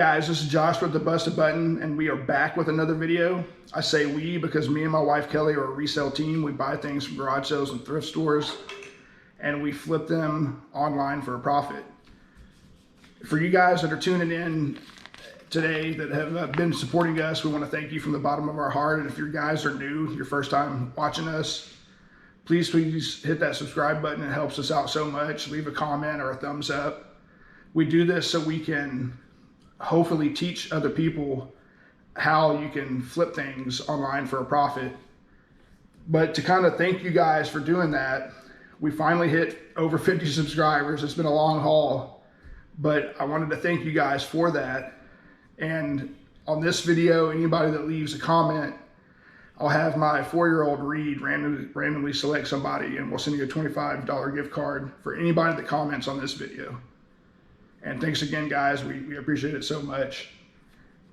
Guys, this is Josh with the Busted Button, and we are back with another video. I say we because me and my wife Kelly are a resale team. We buy things from garage sales and thrift stores, and we flip them online for a profit. For you guys that are tuning in today that have been supporting us, we want to thank you from the bottom of our heart. And if you guys are new, your first time watching us, please hit that subscribe button. It helps us out so much. Leave a comment or a thumbs up. We do this so we can hopefully teach other people how you can flip things online for a profit. But to kind of thank you guys for doing that, we finally hit over 50 subscribers. It's been a long haul, but I wanted to thank you guys for that. And on this video, anybody that leaves a comment, I'll have my 4-year-old Reed randomly select somebody, and we'll send you a $25 gift card for anybody that comments on this video. And thanks again, guys. We appreciate it so much.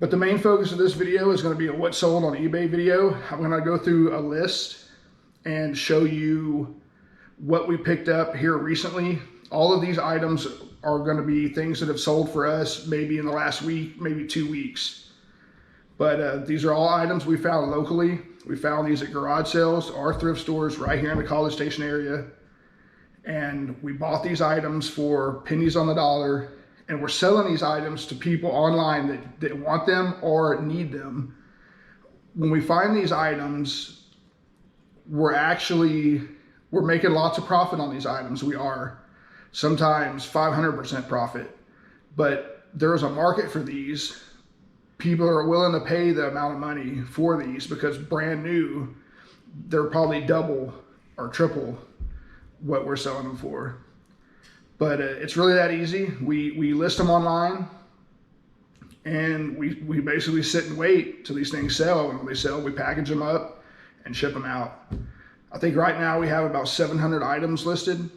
But the main focus of this video is going to be a what sold on eBay video. I'm going to go through a list and show you what we picked up here recently. All of these items are going to be things that have sold for us maybe in the last week, maybe 2 weeks. But these are all items we found locally. We found these at garage sales, our thrift stores right here in the College Station area. And we bought these items for pennies on the dollar. And we're selling these items to people online that want them or need them. When we find these items, we're making lots of profit on these items. We are sometimes 500% profit, but there is a market for these. People are willing to pay the amount of money for these because brand new, they're probably double or triple what we're selling them for. But it's really that easy. We list them online, and we basically sit and wait till these things sell. And when they sell, we package them up and ship them out. I think right now we have about 700 items listed.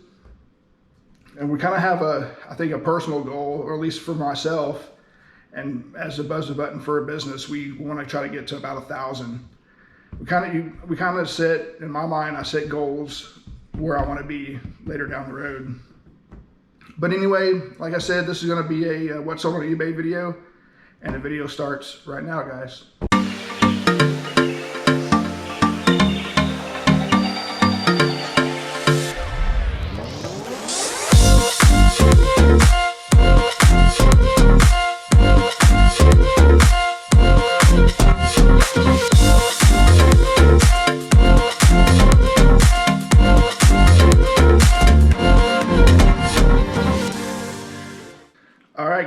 And we kind of have I think a personal goal, or at least for myself, and as a Busted Button for a business, we want to try to get to about 1,000. We kind of set, in my mind, I set goals where I want to be later down the road. But anyway, like I said, this is going to be a what sold on eBay video, and the video starts right now, guys.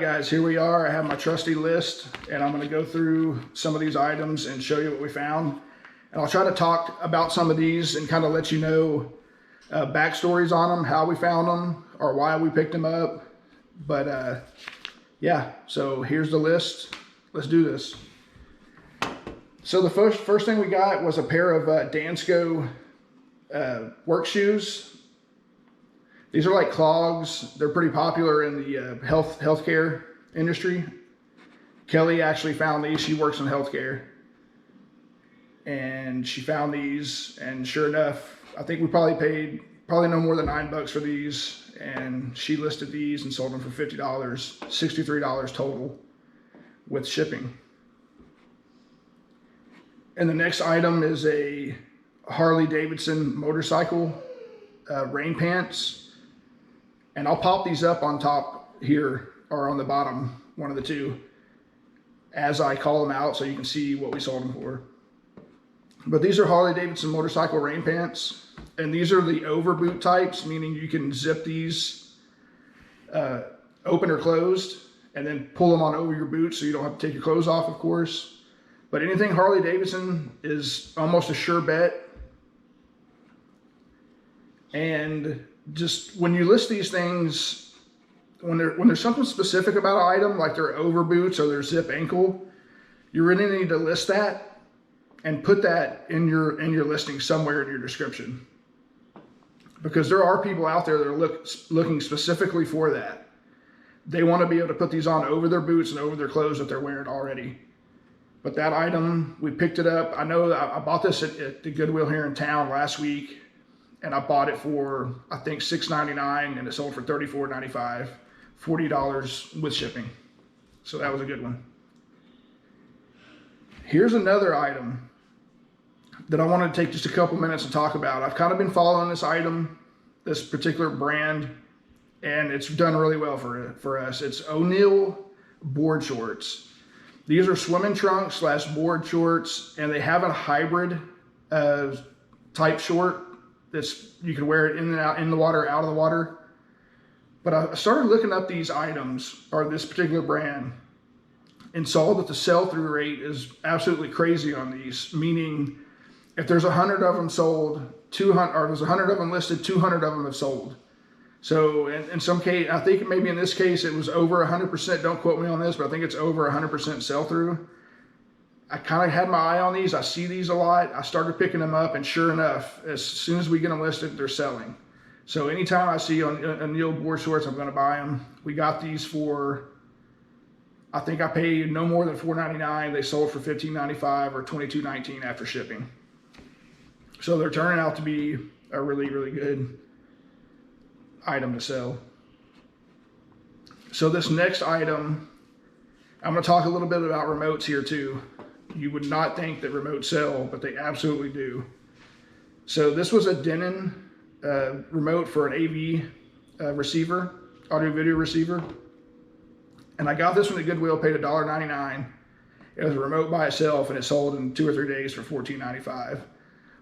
Guys, here we are. I have my trusty list, and I'm going to go through some of these items and show you what we found. And I'll try to talk about some of these and kind of let you know backstories on them, how we found them, or why we picked them up. But yeah, so here's the list. Let's do this. So the first thing we got was a pair of Dansko work shoes. These are like clogs. They're pretty popular in the healthcare industry. Kelly actually found these. She works in healthcare. And she found these, and sure enough, I think we probably paid no more than $9 for these. And she listed these and sold them for $50, $63 total with shipping. And the next item is a Harley Davidson motorcycle rain pants. And I'll pop these up on top here, or on the bottom, one of the two, as I call them out so you can see what we sold them for. But these are Harley Davidson motorcycle rain pants. And these are the overboot types, meaning you can zip these open or closed, and then pull them on over your boots so you don't have to take your clothes off, of course. But anything Harley Davidson is almost a sure bet. And just when you list these things, when there's something specific about an item, like their over boots or their zip ankle, you really need to list that and put that in your listing somewhere in your description. Because there are people out there that are looking specifically for that. They want to be able to put these on over their boots and over their clothes that they're wearing already. But that item, we picked it up. I know I bought this at the Goodwill here in town last week. And I bought it for, I think, $6.99, and it sold for $34.95, $40 with shipping. So that was a good one. Here's another item that I wanted to take just a couple minutes to talk about. I've kind of been following this item, this particular brand, and it's done really well for us. It's O'Neill board shorts. These are swimming trunks / board shorts, and they have a hybrid type short that's, you can wear it in and out, in the water, out of the water. But I started looking up these items, or this particular brand, and saw that the sell-through rate is absolutely crazy on these, meaning if there's 100 of them sold, 200, or there's 100 of them listed, 200 of them have sold. So in some case, I think maybe in this case it was over 100%, don't quote me on this, but I think it's over 100% sell-through. I kind of had my eye on these. I see these a lot. I started picking them up, and sure enough, as soon as we get them listed, they're selling. So anytime I see O'Neill board shorts, I'm going to buy them. We got these for, I think I paid no more than $4.99. They sold for $15.95 or $22.19 after shipping. So they're turning out to be a really, really good item to sell. So this next item, I'm going to talk a little bit about remotes here too. You would not think that remotes sell, but they absolutely do. So this was a Denon remote for an AV receiver, audio video receiver. And I got this one at Goodwill, paid $1.99. It was a remote by itself, and it sold in 2 or 3 days for $14.95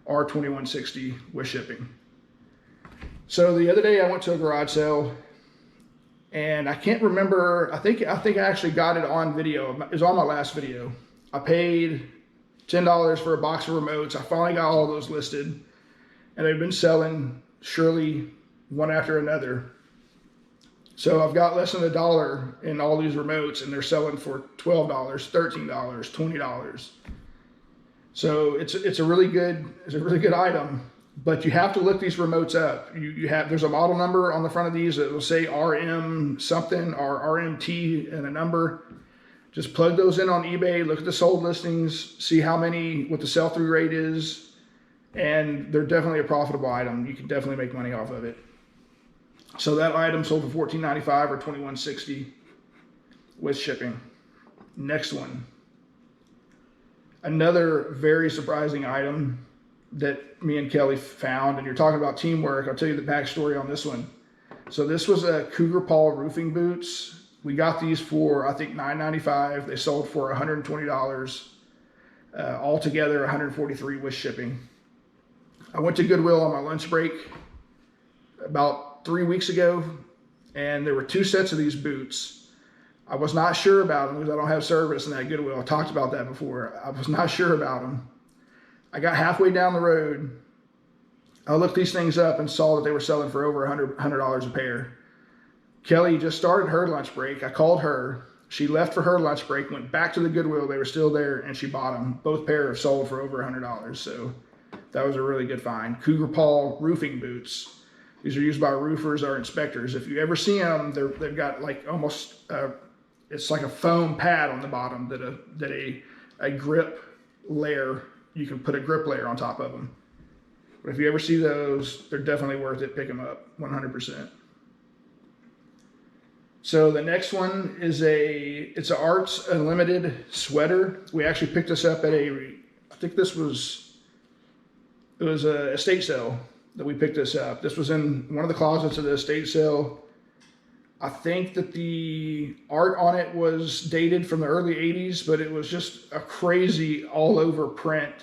or $21.60 with shipping. So the other day I went to a garage sale, and I can't remember, I think I actually got it on video. It was on my last video. I paid $10 for a box of remotes. I finally got all those listed, and they've been selling surely one after another. So I've got less than $1 in all these remotes, and they're selling for $12, $13, $20. So it's a really good item, but you have to look these remotes up. There's a model number on the front of these that will say RM something or RMT and a number. Just plug those in on eBay, look at the sold listings, see what the sell-through rate is, and they're definitely a profitable item. You can definitely make money off of it. So that item sold for $14.95 or $21.60 with shipping. Next one. Another very surprising item that me and Kelly found, and you're talking about teamwork. I'll tell you the backstory on this one. So this was a Cougar Paw roofing boots. We got these for, I think, $9.95. They sold for $120. Altogether, $143 with shipping. I went to Goodwill on my lunch break about 3 weeks ago, and there were 2 sets of these boots. I was not sure about them because I don't have service in that Goodwill. I talked about that before. I was not sure about them. I got halfway down the road. I looked these things up and saw that they were selling for over $100 a pair. Kelly just started her lunch break. I called her. She left for her lunch break, went back to the Goodwill. They were still there, and she bought them. Both pairs sold for over $100. So that was a really good find. Cougar Paw roofing boots. These are used by roofers or inspectors. If you ever see them, they've got like almost, it's like a foam pad on the bottom that a grip layer, you can put a grip layer on top of them. But if you ever see those, they're definitely worth it. Pick them up, 100%. So the next one is it's an Arts Unlimited sweater. We actually picked this up at I think it was a estate sale that we picked this up. This was in one of the closets of the estate sale. I think that the art on it was dated from the early 80s, but it was just a crazy all over print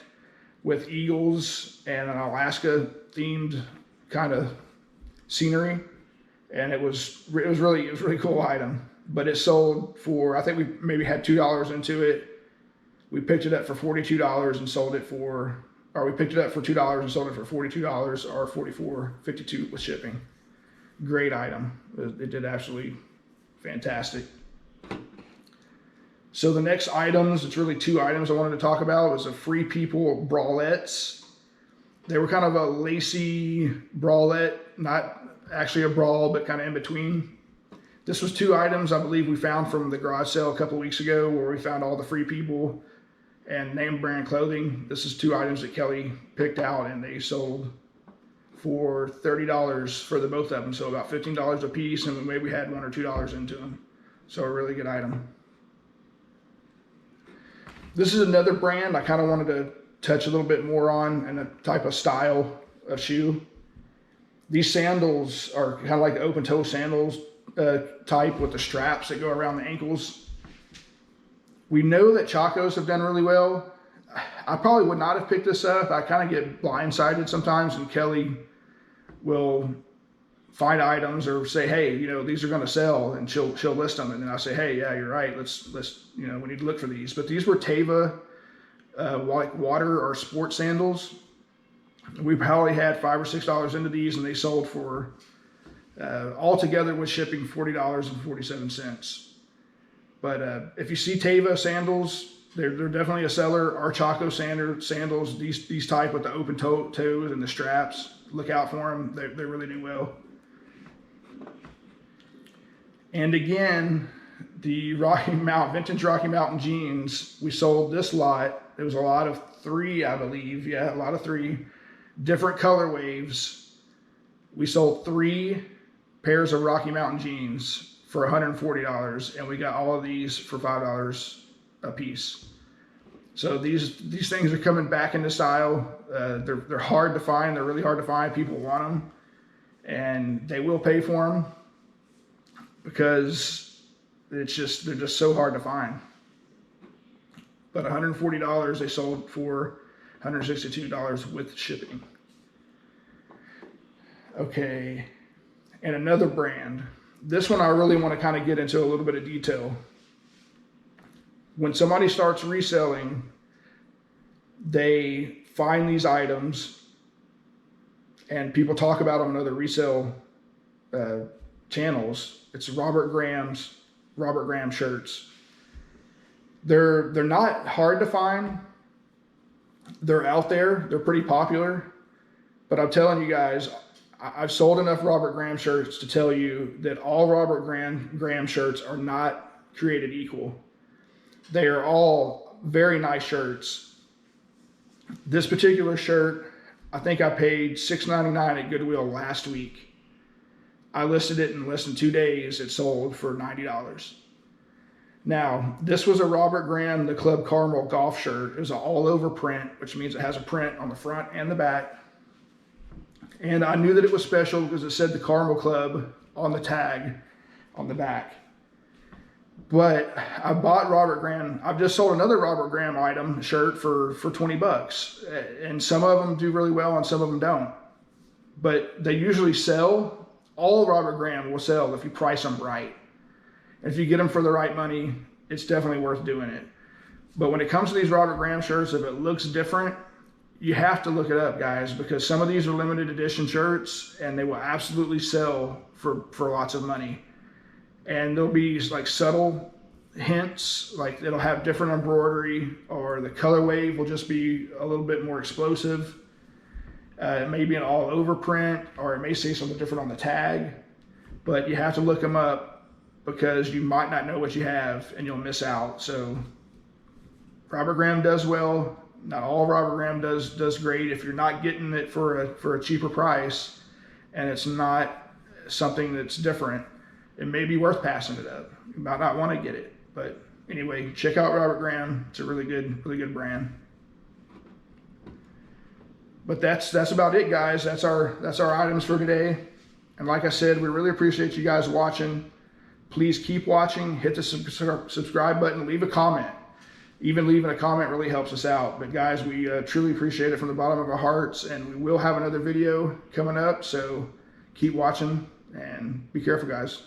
with eagles and an Alaska themed kind of scenery. And it was really cool item, but it sold for, I think we maybe had $2 into it. We picked it up for $42 and sold it for, or we picked it up for $2 and sold it for $42 or $44.52 with shipping. Great item. It did absolutely fantastic. So the next items, it's really 2 items I wanted to talk about. It was a Free People bralettes. They were kind of a lacy bralette, not actually a brawl, but kind of in between. This was 2 items I believe we found from the garage sale a couple weeks ago, where we found all the Free People and name brand clothing. This is 2 items that Kelly picked out, and they sold for $30 for the both of them, so about $15 a piece, and maybe we had $1 or $2 into them. So a really good item. This is another brand I kind of wanted to touch a little bit more on, and a type of style of shoe. These sandals are kind of like open toe sandals type with the straps that go around the ankles. We know that Chacos have done really well. I probably would not have picked this up. I kind of get blindsided sometimes, and Kelly will find items or say, hey, you know, these are going to sell, and she'll list them, and then I say, hey, yeah, you're right. Let's you know, we need to look for these. But these were Teva like water or sport sandals. We probably had $5 or $6 into these, and they sold for all together with shipping $40.47. But if you see Teva sandals, they're definitely a seller. Our Chaco sandals, these type with the open toes and the straps, look out for them. They really do well. And again, the vintage Rocky Mountain jeans, we sold this lot. There was a lot of 3, I believe. Yeah, a lot of 3 different color waves. We sold 3 pairs of Rocky Mountain jeans for $140, and we got all of these for $5 a piece. So these things are coming back into style. They're hard to find. They're really hard to find. People want them, and they will pay for them because they're just so hard to find. But $140 they sold for $162 with shipping. Okay, and another brand. This one I really want to kind of get into a little bit of detail. When somebody starts reselling, they find these items, and people talk about them in other resale channels. It's Robert Graham shirts. They're not hard to find. They're out there. They're pretty popular. But I'm telling you guys, I've sold enough Robert Graham shirts to tell you that all Robert Graham shirts are not created equal. They are all very nice shirts. This particular shirt, I think I paid $6.99 at Goodwill last week. I listed it in less than 2 days. It sold for $90. Now, this was a Robert Graham, the Club Carmel golf shirt. It was an all-over print, which means it has a print on the front and the back. And I knew that it was special because it said the Carmel Club on the tag on the back. But I bought Robert Graham. I've just sold another Robert Graham item shirt for $20. And some of them do really well and some of them don't. But they usually sell. All Robert Graham will sell if you price them right. If you get them for the right money, it's definitely worth doing it. But when it comes to these Robert Graham shirts, if it looks different, you have to look it up, guys, because some of these are limited edition shirts and they will absolutely sell for lots of money. And there'll be like subtle hints, like it'll have different embroidery, or the color wave will just be a little bit more explosive. It may be an all over print, or it may say something different on the tag, but you have to look them up because you might not know what you have and you'll miss out. So Robert Graham does well. Not all Robert Graham does great. If you're not getting it for a cheaper price and it's not something that's different, it may be worth passing it up. You might not want to get it, but anyway, check out Robert Graham. It's a really good brand. But that's about it, guys. That's our items for today. And like I said, we really appreciate you guys watching. Please keep watching. Hit the subscribe button. Leave a comment. Even leaving a comment really helps us out. But guys, we truly appreciate it from the bottom of our hearts, and we will have another video coming up, so keep watching and be careful, guys.